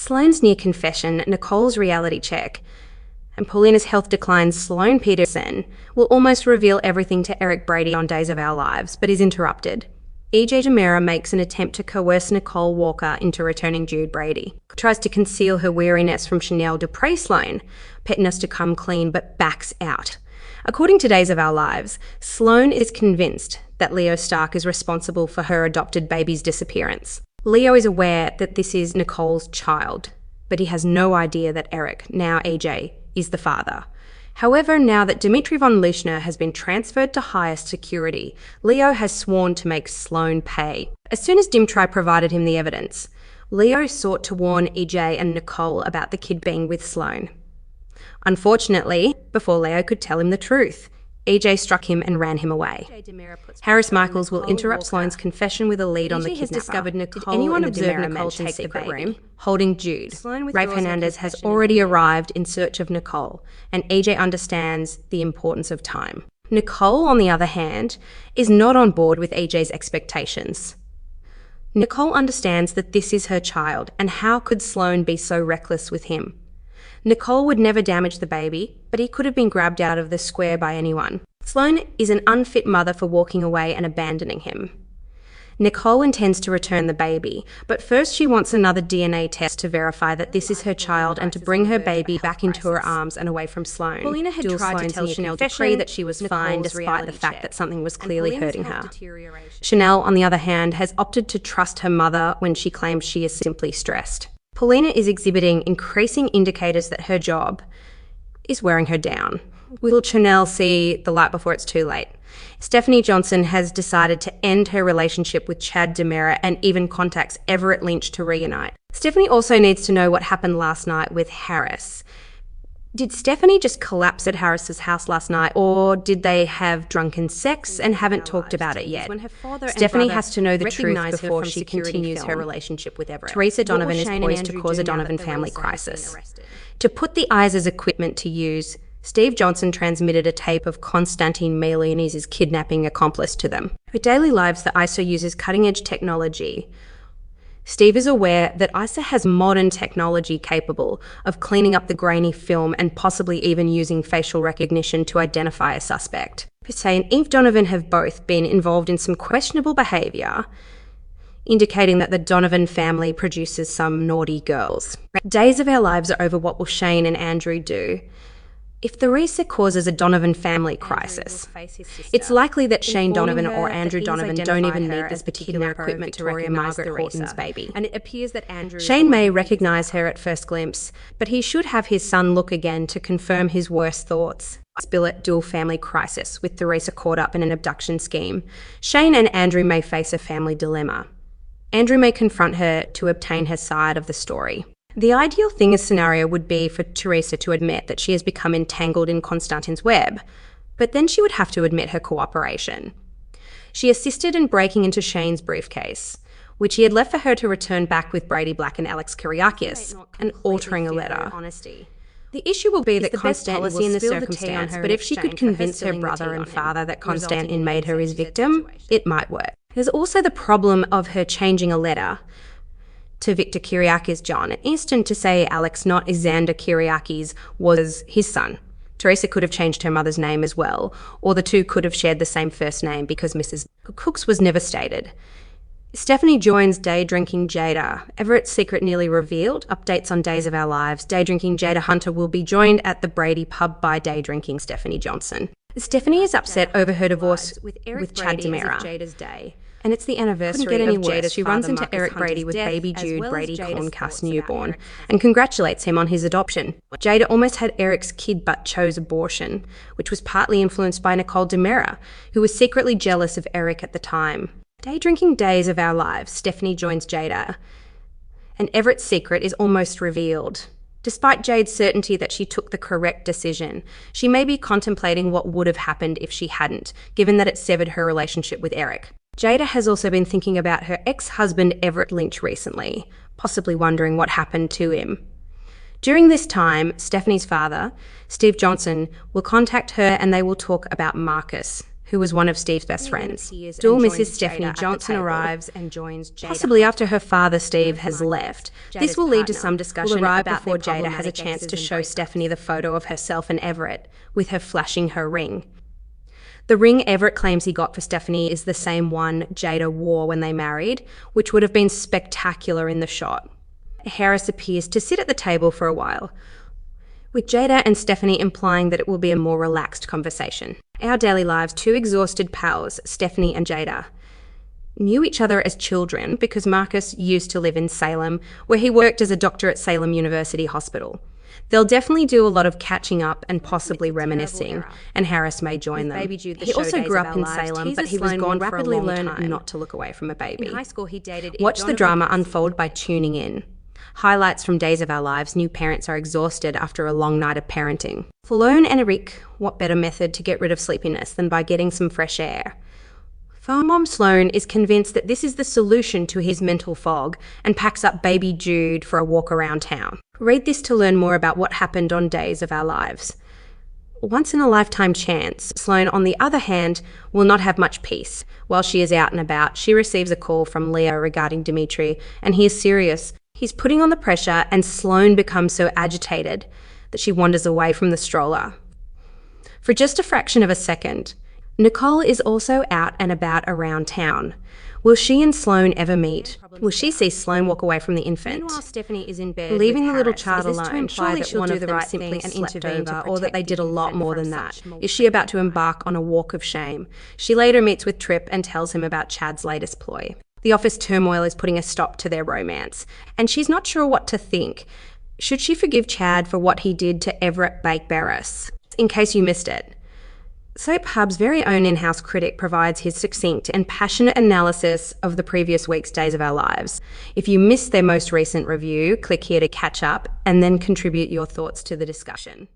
Sloan's near confession, Nicole's reality check, and Paulina's health decline, Sloan Peterson, will almost reveal everything to Eric Brady on Days of Our Lives, but is interrupted. E.J. DiMera makes an attempt to coerce Nicole Walker into returning Jude Brady. Tries to conceal her weariness from Chanel Dupree Sloan, petting us to come clean, but backs out. According to Days of Our Lives, Sloan is convinced that Leo Stark is responsible for her adopted baby's disappearance. Leo is aware that this is Nicole's child, but he has no idea that Eric, now EJ, is the father. However, now that Dmitry von Leuschner has been transferred to highest security, Leo has sworn to make Sloan pay. As soon as Dmitry provided him the evidence, Leo sought to warn EJ and Nicole about the kid being with Sloan. Unfortunately, before Leo could tell him the truth, EJ struck him and ran him away. Harris Michaels will interrupt Sloan's confession with a lead on the kidnapper. Discovered Nicole. Did anyone observe Nicole take the baby, holding Jude? Rafe Hernandez has already arrived in search of Nicole, and EJ understands the importance of time. Nicole, on the other hand, is not on board with EJ's expectations. Nicole understands that this is her child, and how could Sloan be so reckless with him? Nicole would never damage the baby, but he could have been grabbed out of the square by anyone. Sloan is an unfit mother for walking away and abandoning him. Nicole intends to return the baby, but first she wants another DNA test to verify that this is her child and to bring her baby back into her arms and away from Sloan. Paulina had tried to tell Chanel Dupree that she was fine despite the fact that something was clearly hurting her. Chanel, on the other hand, has opted to trust her mother when she claims she is simply stressed. Paulina is exhibiting increasing indicators that her job is wearing her down. Will Chanel see the light before it's too late? Stephanie Johnson has decided to end her relationship with Chad DiMera and even contacts Everett Lynch to reunite. Stephanie also needs to know what happened last night with Harris. Did Stephanie just collapse at Harris's house last night, or did they have drunken sex and haven't talked about it yet? Stephanie has to know the truth before she continues her relationship with Everett. Teresa Donovan is poised to cause a Donovan family crisis. To put the eyes as equipment to use, Steve Johnson transmitted a tape of Konstantin Melianiz's kidnapping accomplice to them. For daily lives, the ISO uses cutting-edge technology. Steve is aware that ISA has modern technology capable of cleaning up the grainy film and possibly even using facial recognition to identify a suspect. Hussein and Eve Donovan have both been involved in some questionable behaviour, indicating that the Donovan family produces some naughty girls. Days of Our Lives are over. What will Shane and Andrew do if Theresa causes a Donovan family crisis? It's likely that Shane Donovan or Andrew Donovan don't even need this particular equipment to recognise Margaret Horton's baby. And it appears that Shane may recognise her at first glimpse, but he should have his son look again to confirm his worst thoughts. Billet dual family crisis with Theresa caught up in an abduction scheme. Shane and Andrew may face a family dilemma. Andrew may confront her to obtain her side of the story. The ideal thing as scenario would be for Teresa to admit that she has become entangled in Konstantin's web, but then she would have to admit her cooperation. She assisted in breaking into Shane's briefcase, which he had left for her to return back with Brady Black and Alex Kyriakis, and altering a letter. The issue will be that Konstantin will in the circumstance, but if she could convince her brother and father that Konstantin made her his victim, it might work. There's also the problem of her changing a letter to Victor Kyriakis' John Easton to say Alex, not Xander Kyriakis, was his son. Teresa could have changed her mother's name as well, or the two could have shared the same first name because Mrs. Cook's was never stated. Stephanie joins Day Drinking Jada. Everett's secret nearly revealed. Updates on Days of Our Lives. Day Drinking Jada Hunter will be joined at the Brady pub by Day Drinking Stephanie Johnson. Stephanie is upset over her divorce with Chad DiMera. And it's the anniversary of Jada. She runs into Eric Brady with baby Jude Brady Corncast newborn and congratulates him on his adoption. Jada almost had Eric's kid but chose abortion, which was partly influenced by Nicole DiMera, who was secretly jealous of Eric at the time. Day Drinking Days of Our Lives, Stephanie joins Jada, and Everett's secret is almost revealed. Despite Jade's certainty that she took the correct decision, she may be contemplating what would have happened if she hadn't, given that it severed her relationship with Eric. Jada has also been thinking about her ex-husband Everett Lynch recently, possibly wondering what happened to him. During this time, Stephanie's father, Steve Johnson, will contact her and they will talk about Marcus, who was one of Steve's best friends. Still, Mrs. Stephanie Johnson arrives and joins Jada, possibly after her father Steve has left. This will lead to some discussion about before Jada has a chance to show Stephanie the photo of herself and Everett, with her flashing her ring. The ring Everett claims he got for Stephanie is the same one Jada wore when they married, which would have been spectacular in the shot. Harris appears to sit at the table for a while, with Jada and Stephanie implying that it will be a more relaxed conversation. Our daily lives, two exhausted pals, Stephanie and Jada, knew each other as children because Marcus used to live in Salem, where he worked as a doctor at Salem University Hospital. They'll definitely do a lot of catching up and possibly reminiscing, and Harris may join them. He also grew up in Salem, but he was gone for a long time. Not to look away from a baby. In high school, he dated. Watch the drama unfold by tuning in. Highlights from Days of Our Lives. New parents are exhausted after a long night of parenting. For Sloan and Eric, what better method to get rid of sleepiness than by getting some fresh air? Phone mom Sloan is convinced that this is the solution to his mental fog and packs up baby Jude for a walk around town. Read this to learn more about what happened on Days of Our Lives. Once in a lifetime chance, Sloan, on the other hand, will not have much peace. While she is out and about, she receives a call from Leah regarding Dimitri, and he is serious. He's putting on the pressure, and Sloan becomes so agitated that she wanders away from the stroller. For just a fraction of a second, Nicole is also out and about around town. Will she and Sloan ever meet? Will she see Sloan walk away from the infant? Meanwhile, Stephanie is in bed, leaving the little child alone. Surely that one of them simply intervened, or that they did a lot more than that. Is she about to embark on a walk of shame? She later meets with Tripp and tells him about Chad's latest ploy. The office turmoil is putting a stop to their romance, and she's not sure what to think. Should she forgive Chad for what he did to Everett Barris? In case you missed it, Soap Hub's very own in-house critic provides his succinct and passionate analysis of the previous week's Days of Our Lives. If you missed their most recent review, click here to catch up and then contribute your thoughts to the discussion.